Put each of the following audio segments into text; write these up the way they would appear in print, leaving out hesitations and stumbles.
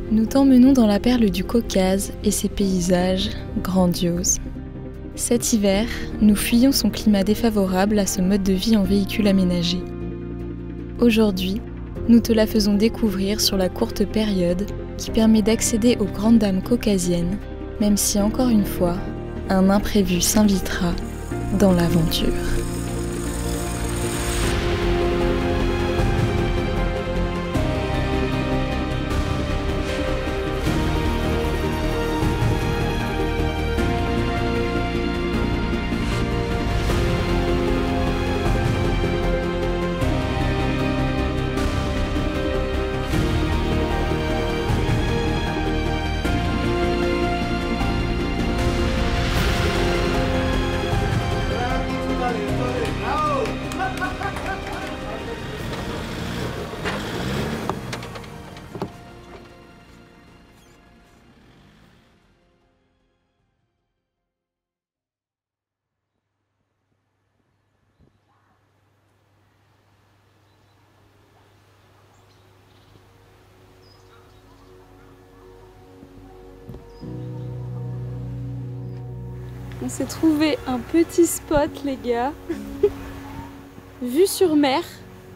Nous t'emmenons dans la perle du Caucase et ses paysages grandioses. Cet hiver, nous fuyons son climat défavorable à ce mode de vie en véhicule aménagé. Aujourd'hui, nous te la faisons découvrir sur la courte période qui permet d'accéder aux grandes dames caucasiennes, même si encore une fois, un imprévu s'invitera dans l'aventure. On s'est trouvé un petit spot les gars, vue sur mer,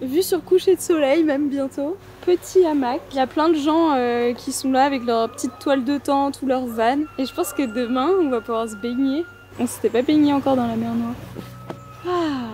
vue sur coucher de soleil même bientôt. Petit hamac, il y a plein de gens qui sont là avec leur petite toile de tente ou leur van. Et je pense que demain on va pouvoir se baigner. On s'était pas baigné encore dans la mer Noire. Ah.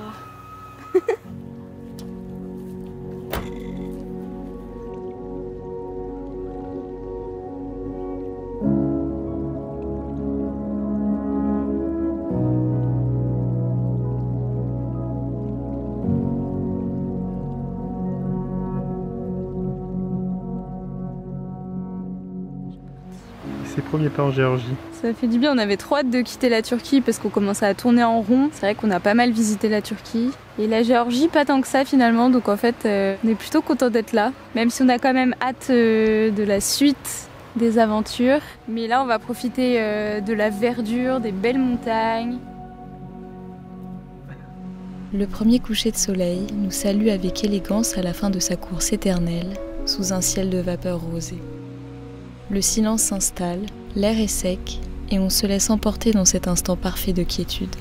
Ses premiers pas en Géorgie. Ça fait du bien, on avait trop hâte de quitter la Turquie parce qu'on commençait à tourner en rond. C'est vrai qu'on a pas mal visité la Turquie. Et la Géorgie, pas tant que ça finalement, donc en fait on est plutôt content d'être là. Même si on a quand même hâte de la suite des aventures. Mais là on va profiter de la verdure, des belles montagnes. Le premier coucher de soleil nous salue avec élégance à la fin de sa course éternelle, sous un ciel de vapeur rosée. Le silence s'installe, l'air est sec et on se laisse emporter dans cet instant parfait de quiétude.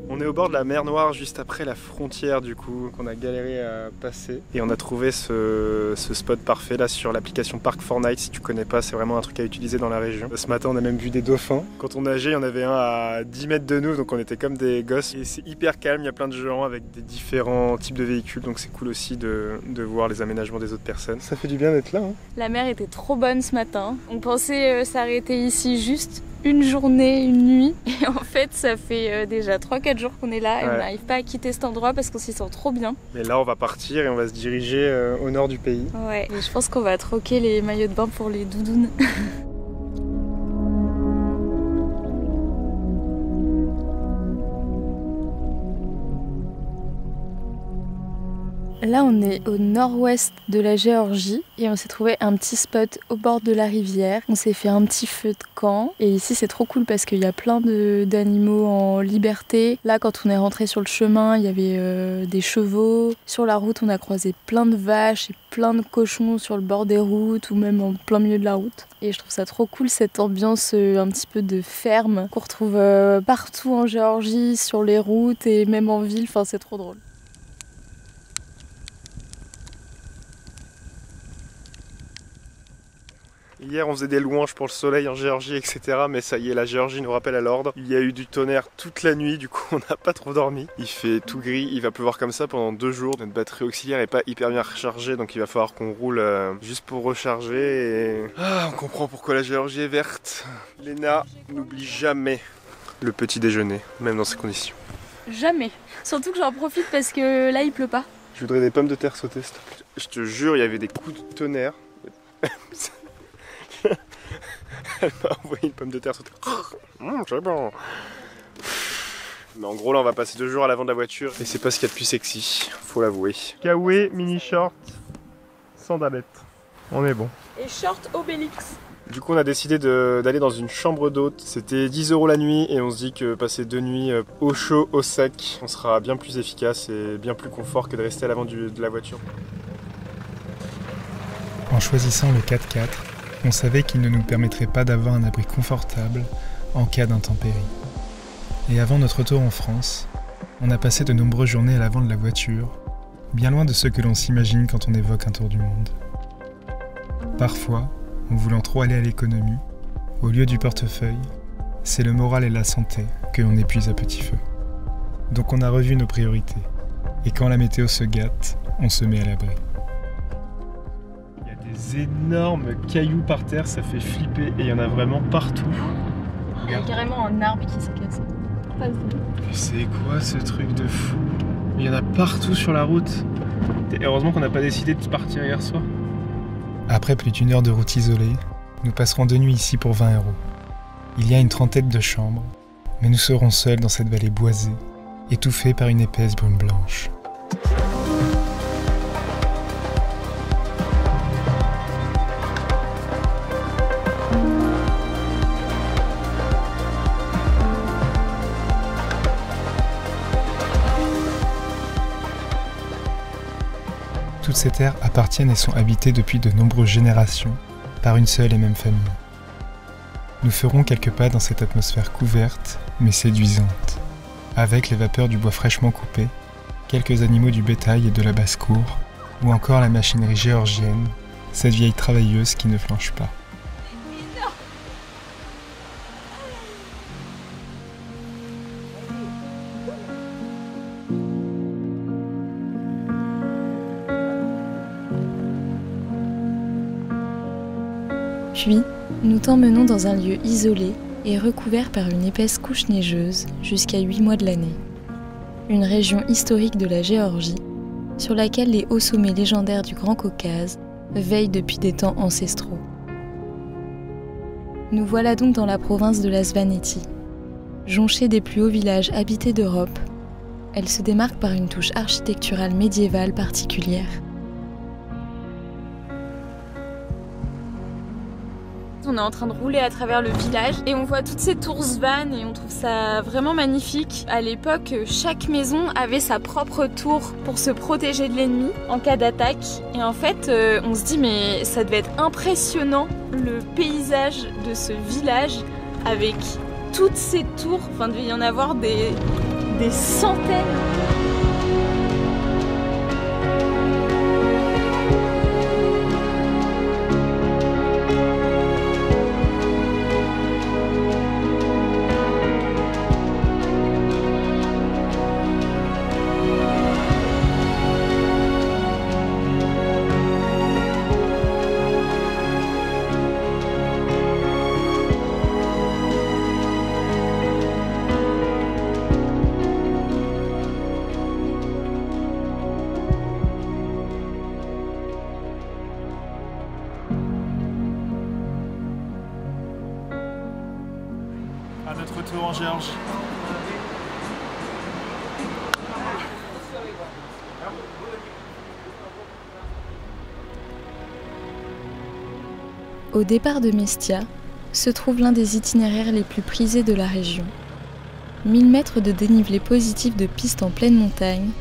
On est au bord de la mer Noire, juste après la frontière du coup, qu'on a galéré à passer. Et on a trouvé ce spot parfait là sur l'application Park4Night. Si tu connais pas, c'est vraiment un truc à utiliser dans la région. Ce matin, on a même vu des dauphins. Quand on nageait, il y en avait un à 10 mètres de nous, donc on était comme des gosses. Et c'est hyper calme, il y a plein de gens avec des différents types de véhicules, donc c'est cool aussi de voir les aménagements des autres personnes. Ça fait du bien d'être là. Hein. La mer était trop bonne ce matin. On pensait s'arrêter ici juste une journée, une nuit. Et en fait, ça fait déjà 3-4 jours qu'on est là et on n'arrive pas à quitter cet endroit parce qu'on s'y sent trop bien. Mais là, on va partir et on va se diriger au nord du pays. Ouais, et je pense qu'on va troquer les maillots de bain pour les doudounes. Là, on est au nord-ouest de la Géorgie et on s'est trouvé un petit spot au bord de la rivière. On s'est fait un petit feu de camp et ici c'est trop cool parce qu'il y a plein d'animaux en liberté. Là, quand on est rentré sur le chemin, il y avait des chevaux. Sur la route, on a croisé plein de vaches et plein de cochons sur le bord des routes ou même en plein milieu de la route. Et je trouve ça trop cool cette ambiance un petit peu de ferme qu'on retrouve partout en Géorgie, sur les routes et même en ville. Enfin, c'est trop drôle. Hier on faisait des louanges pour le soleil en Géorgie, etc. Mais ça y est, la Géorgie nous rappelle à l'ordre. Il y a eu du tonnerre toute la nuit, du coup on n'a pas trop dormi. Il fait tout gris, il va pleuvoir comme ça pendant 2 jours. Notre batterie auxiliaire est pas hyper bien rechargée, donc il va falloir qu'on roule juste pour recharger. Et... on comprend pourquoi la Géorgie est verte. Léna n'oublie jamais le petit déjeuner, même dans ces conditions. Jamais. Surtout que j'en profite parce que là il pleut pas. Je voudrais des pommes de terre sautées, s'il te plaît. Je te jure, il y avait des coups de tonnerre. Elle m'a envoyé une pomme de terre sautée. C'est bon. Mais en gros là on va passer 2 jours à l'avant de la voiture et c'est pas ce qu'il y a de plus sexy, faut l'avouer. Kawaii, mini short, sandalettes. On est bon. Et short Obélix. Du coup on a décidé d'aller dans une chambre d'hôte. C'était 10 € la nuit et on se dit que passer 2 nuits au chaud, au sec, on sera bien plus efficace et bien plus confort que de rester à l'avant de la voiture. En choisissant le 4x4, on savait qu'il ne nous permettrait pas d'avoir un abri confortable en cas d'intempéries. Et avant notre retour en France, on a passé de nombreuses journées à l'avant de la voiture, bien loin de ce que l'on s'imagine quand on évoque un tour du monde. Parfois, en voulant trop aller à l'économie, au lieu du portefeuille, c'est le moral et la santé que l'on épuise à petit feu. Donc on a revu nos priorités, et quand la météo se gâte, on se met à l'abri. Il y a des énormes cailloux par terre, ça fait flipper et il y en a vraiment partout. Il y a carrément un arbre qui s'est cassé. C'est quoi ce truc de fou? Il y en a partout sur la route. Et heureusement qu'on n'a pas décidé de partir hier soir. Après plus d'1 heure de route isolée, nous passerons 2 nuits ici pour 20 €. Il y a une trentaine de chambres, mais nous serons seuls dans cette vallée boisée, étouffée par une épaisse brume blanche. Toutes ces terres appartiennent et sont habitées depuis de nombreuses générations par une seule et même famille. Nous ferons quelques pas dans cette atmosphère couverte mais séduisante, avec les vapeurs du bois fraîchement coupé, quelques animaux du bétail et de la basse-cour, ou encore la machinerie géorgienne, cette vieille travailleuse qui ne flanche pas. Puis, nous t'emmenons dans un lieu isolé et recouvert par une épaisse couche neigeuse jusqu'à 8 mois de l'année. Une région historique de la Géorgie, sur laquelle les hauts sommets légendaires du Grand Caucase veillent depuis des temps ancestraux. Nous voilà donc dans la province de la Svaneti. Jonchée des plus hauts villages habités d'Europe, elle se démarque par une touche architecturale médiévale particulière. On est en train de rouler à travers le village et on voit toutes ces tours Svan et on trouve ça vraiment magnifique. À l'époque, chaque maison avait sa propre tour pour se protéger de l'ennemi en cas d'attaque. Et en fait, on se dit mais ça devait être impressionnant le paysage de ce village avec toutes ces tours. Enfin, il devait y en avoir des centaines. À notre retour en Géorgie. Au départ de Mestia se trouve l'un des itinéraires les plus prisés de la région. 1000 mètres de dénivelé positif de piste en pleine montagne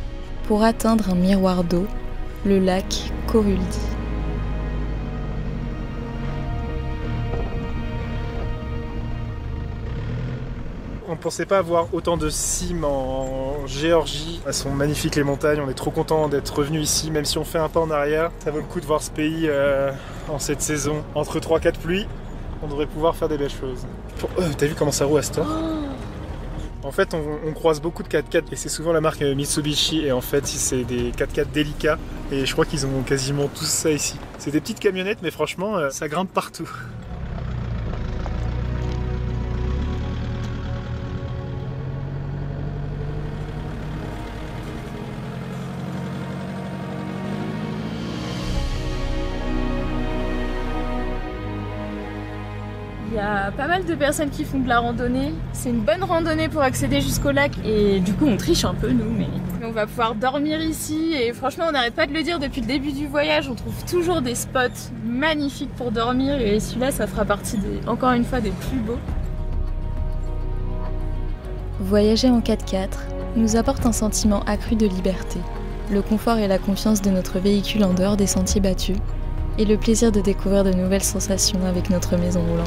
pour atteindre un miroir d'eau, le lac Koruldi. On ne pensait pas avoir autant de cimes en Géorgie. Elles sont magnifiques les montagnes, on est trop content d'être revenu ici, même si on fait un pas en arrière. Ça vaut le coup de voir ce pays en cette saison. Entre 3-4 pluies, on devrait pouvoir faire des belles choses. T'as vu comment ça roule à cette heure ? En fait, on croise beaucoup de 4x4 et c'est souvent la marque Mitsubishi et en fait, c'est des 4x4 délicats et je crois qu'ils ont quasiment tous ça ici. C'est des petites camionnettes mais franchement, ça grimpe partout. Il y a a pas mal de personnes qui font de la randonnée. C'est une bonne randonnée pour accéder jusqu'au lac et du coup on triche un peu nous, mais on va pouvoir dormir ici et franchement on n'arrête pas de le dire depuis le début du voyage, on trouve toujours des spots magnifiques pour dormir et celui-là ça fera partie encore une fois des plus beaux. Voyager en 4x4 nous apporte un sentiment accru de liberté, le confort et la confiance de notre véhicule en dehors des sentiers battus, et le plaisir de découvrir de nouvelles sensations avec notre maison roulante.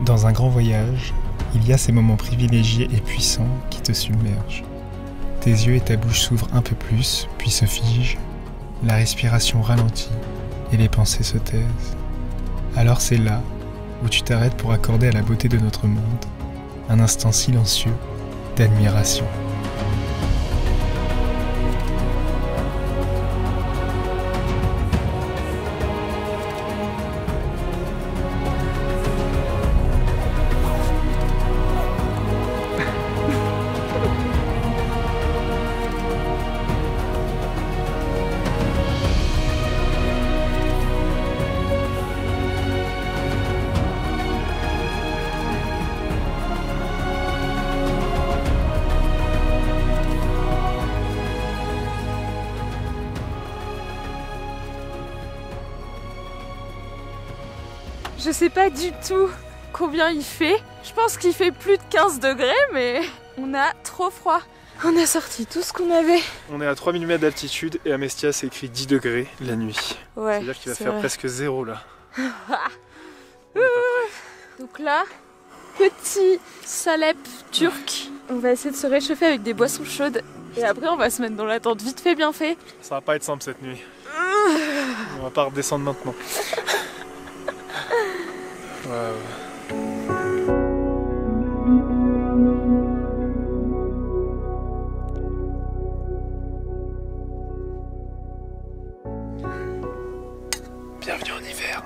Dans un grand voyage, il y a ces moments privilégiés et puissants qui te submergent. Tes yeux et ta bouche s'ouvrent un peu plus, puis se figent, la respiration ralentit et les pensées se taisent. Alors c'est là où tu t'arrêtes pour accorder à la beauté de notre monde un instant silencieux d'admiration. Je sais pas du tout combien il fait. Je pense qu'il fait plus de 15 degrés, mais on a trop froid. On a sorti tout ce qu'on avait. On est à 3000 mètres d'altitude et à Mestia c'est écrit 10 degrés la nuit. Ouais, c'est-à-dire qu'il va faire presque 0 là. Donc là, petit salep turc. On va essayer de se réchauffer avec des boissons chaudes. Et après on va se mettre dans la tente vite fait bien fait. Ça va pas être simple cette nuit. On va pas redescendre maintenant. Ouais. Bienvenue en hiver.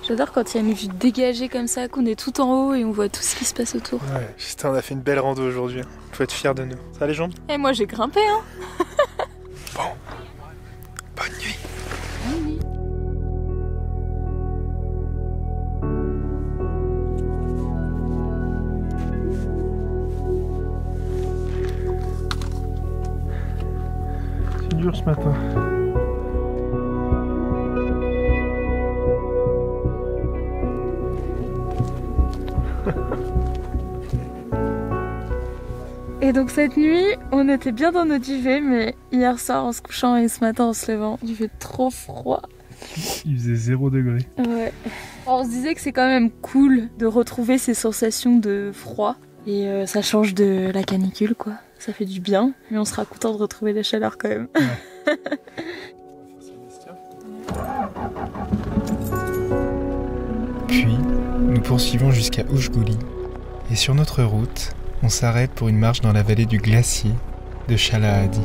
J'adore quand il y a une vue dégagée comme ça, qu'on est tout en haut et on voit tout ce qui se passe autour. Ouais, Justin, on a fait une belle rando aujourd'hui. Faut être fier de nous. Ça va les jambes? Et moi j'ai grimpé hein. Bon. Bonne nuit. Bonne nuit. C'est dur ce matin. Et donc cette nuit, on était bien dans nos duvets, mais hier soir en se couchant et ce matin en se levant, il fait trop froid. Il faisait 0 degré. Ouais. On se disait que c'est quand même cool de retrouver ces sensations de froid. Et ça change de la canicule quoi. Ça fait du bien, mais on sera content de retrouver la chaleur quand même. Ouais. Puis, nous poursuivons jusqu'à Oujgouli. Et sur notre route, on s'arrête pour une marche dans la vallée du glacier de Chala-Adi.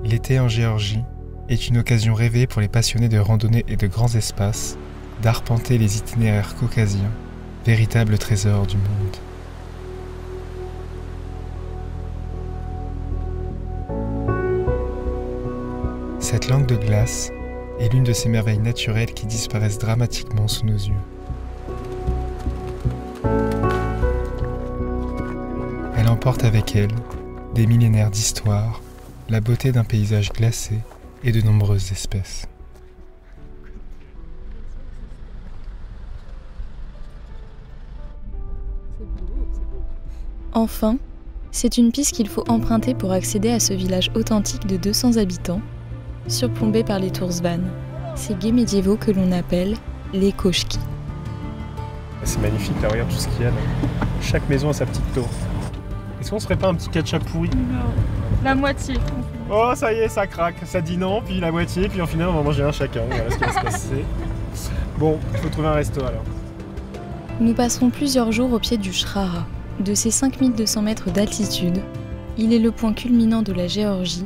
L'été en Géorgie est une occasion rêvée pour les passionnés de randonnée et de grands espaces d'arpenter les itinéraires caucasiens, véritables trésors du monde. Cette langue de glace est l'une de ces merveilles naturelles qui disparaissent dramatiquement sous nos yeux. Elle emporte avec elle des millénaires d'histoire, la beauté d'un paysage glacé et de nombreuses espèces. Enfin, c'est une piste qu'il faut emprunter pour accéder à ce village authentique de 200 habitants, surplombé par les tours Svan, ces guets médiévaux que l'on appelle les koshki. C'est magnifique là, regarde tout ce qu'il y a là. Chaque maison a sa petite tour. Est-ce qu'on serait pas un petit ketchup pourri? Non, la moitié. Oh ça y est, ça craque, ça dit non, puis la moitié, puis en final on va manger un chacun, voilà ce qui va se passer. Bon, il faut trouver un resto alors. Nous passerons plusieurs jours au pied du Shrara. De ses 5200 mètres d'altitude, il est le point culminant de la Géorgie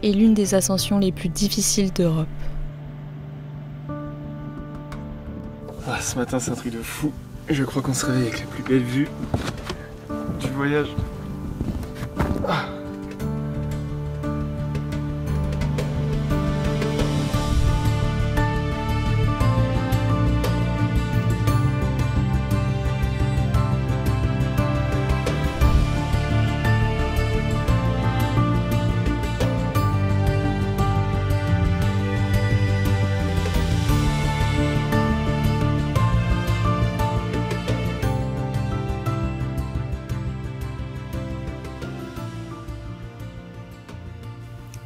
et l'une des ascensions les plus difficiles d'Europe. Ah, ce matin c'est un truc de fou. Je crois qu'on se réveille avec la plus belle vue du voyage. Ah.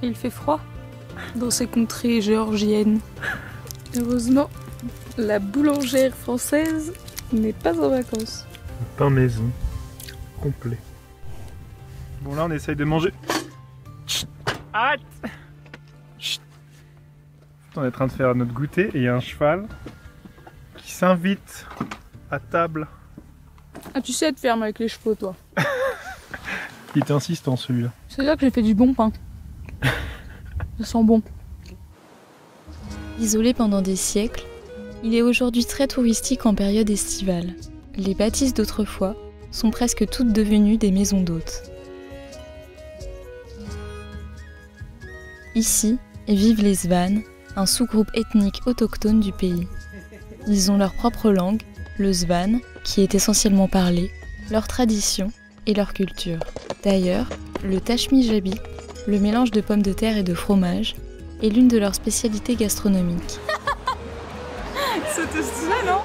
Il fait froid dans ces contrées géorgiennes. Heureusement, la boulangère française n'est pas en vacances. Pain maison, complet. Bon là on essaye de manger. Chut, arrête. Chut. On est en train de faire notre goûter et il y a un cheval qui s'invite à table. Ah, tu sais te fermer avec les chevaux, toi. Il est insistant celui-là. C'est là que j'ai fait du bon pain. Ça sent bon. Isolé pendant des siècles, il est aujourd'hui très touristique en période estivale. Les bâtisses d'autrefois sont presque toutes devenues des maisons d'hôtes. Ici vivent les Svanes, un sous-groupe ethnique autochtone du pays. Ils ont leur propre langue, le svane, qui est essentiellement parlé, leur tradition et leur culture. D'ailleurs, le tashmi-jabi, le mélange de pommes de terre et de fromage, est l'une de leurs spécialités gastronomiques. C'était stylé, non?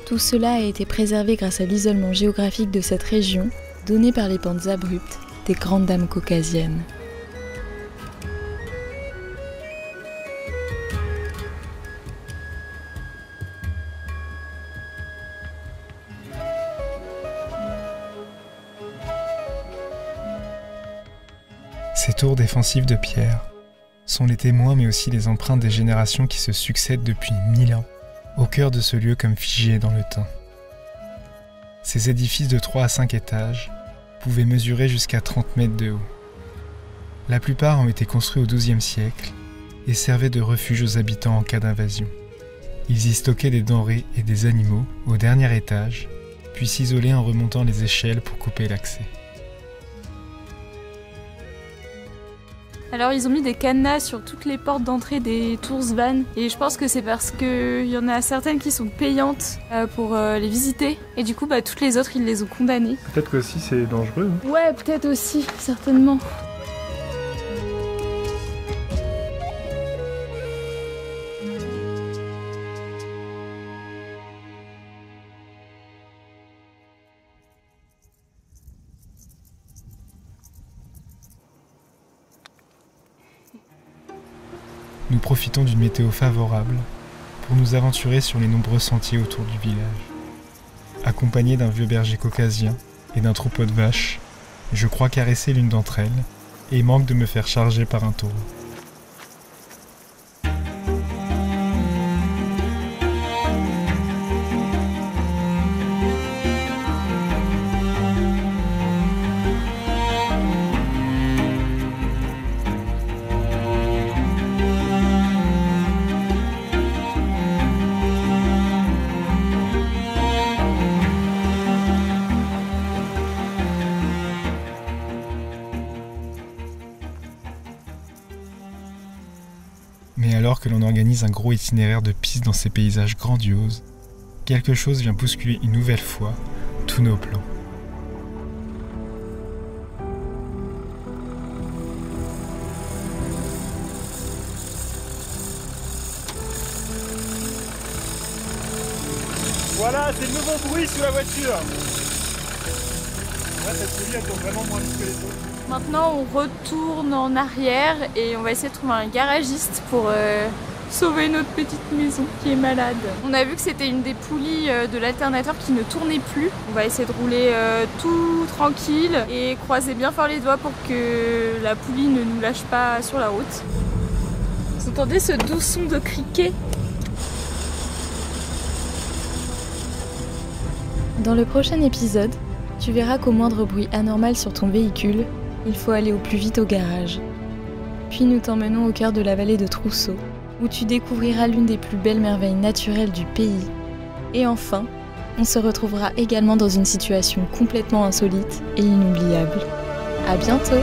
Tout cela a été préservé grâce à l'isolement géographique de cette région, donné par les pentes abruptes des grandes dames caucasiennes. Ces tours défensives de pierre sont les témoins mais aussi les empreintes des générations qui se succèdent depuis 1000 ans, au cœur de ce lieu comme figé dans le temps. Ces édifices de 3 à 5 étages pouvaient mesurer jusqu'à 30 mètres de haut. La plupart ont été construits au XIIe siècle et servaient de refuge aux habitants en cas d'invasion. Ils y stockaient des denrées et des animaux au dernier étage, puis s'isolaient en remontant les échelles pour couper l'accès. Alors ils ont mis des cadenas sur toutes les portes d'entrée des tours Svan et je pense que c'est parce qu'il y en a certaines qui sont payantes pour les visiter et du coup toutes les autres ils les ont condamnées. Peut-être qu'aussi c'est dangereux. Hein. Ouais, peut-être aussi, certainement. Nous profitons d'une météo favorable pour nous aventurer sur les nombreux sentiers autour du village. Accompagné d'un vieux berger caucasien et d'un troupeau de vaches, je crois caresser l'une d'entre elles et manque de me faire charger par un taureau. Mais alors que l'on organise un gros itinéraire de piste dans ces paysages grandioses, quelque chose vient bousculer une nouvelle fois tous nos plans. Voilà, c'est le nouveau bruit sous la voiture. Là, cette série, elle tourne vraiment moins vite que les autres. Maintenant on retourne en arrière et on va essayer de trouver un garagiste pour sauver notre petite maison qui est malade. On a vu que c'était une des poulies de l'alternateur qui ne tournait plus. On va essayer de rouler tout tranquille et croiser bien fort les doigts pour que la poulie ne nous lâche pas sur la route. Vous entendez ce doux son de criquet? Dans le prochain épisode, tu verras qu'au moindre bruit anormal sur ton véhicule, il faut aller au plus vite au garage. Puis nous t'emmenons au cœur de la vallée de Trousseau, où tu découvriras l'une des plus belles merveilles naturelles du pays. Et enfin, on se retrouvera également dans une situation complètement insolite et inoubliable. À bientôt!